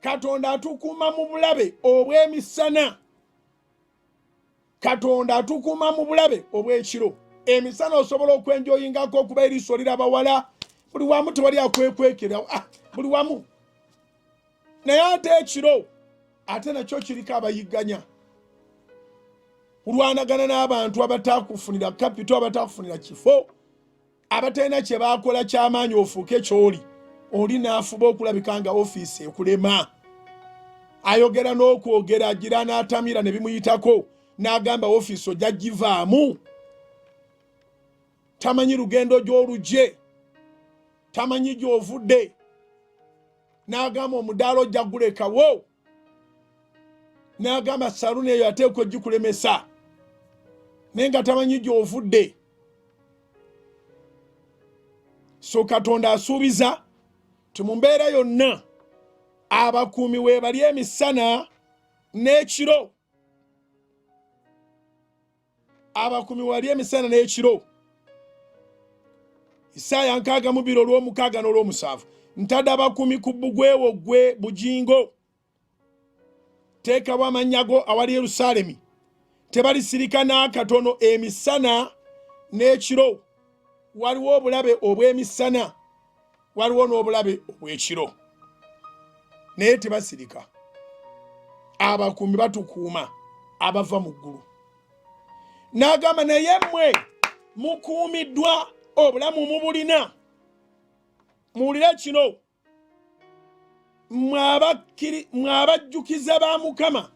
Katonda atukuuma mu bulabe obw'emisana. Katonda atukuuma mu bulabe obw'ekiro. Emisana osobola okwenjoyingako okuba eriiso lirabawala. Buli wamu tewali akwekwekera. Buli wamu. Naye ate ekiro ate nakyo kiriko abayigganya. Kulwanagana n'abantu abatakufunira kapito, abatakufunira kifo, abatalina kye baakola ky'amaanyi ofuuke ky'oli. Oli n'afuba okulabika nga ofiisi ekulema. Ayogera n'okwogera, agira n'atamira ne bimuyitako, n'agamba ofiisi ojja givaamu. Tamanyi lugendo gy'olugye, tamanyi gy'ovudde, n'agamba omudaala ojja gulekawo, n'agamba saluni eyo ateekwa ogikulemesa, naye nga tamanyi gy'ovudde. So Katonda asuubiza ti mu mbeera yonna abakuumi weebali emisana n'ekiro. Abakuumi weebali emisana n'ekiro. Isaaya 62:6 n'olw'omusanvu. Ntadde abakuumi ku bbugwewo ggwe Bujjingo. Teekawo amannya go awali Yerusaalemi. Tebalisirika n'akatono emisana n'ekiro. Waliwo obulabe obw'emisana, waliwo n'obulabe obw'ekiro. Naye tebasirika. Abakuumi batukuuma abava mu ggulu. N'agamba naye mmwe mukuumiddwa obulamu mubulina. Muwulire kino, mwe abajjukiza ba Mukama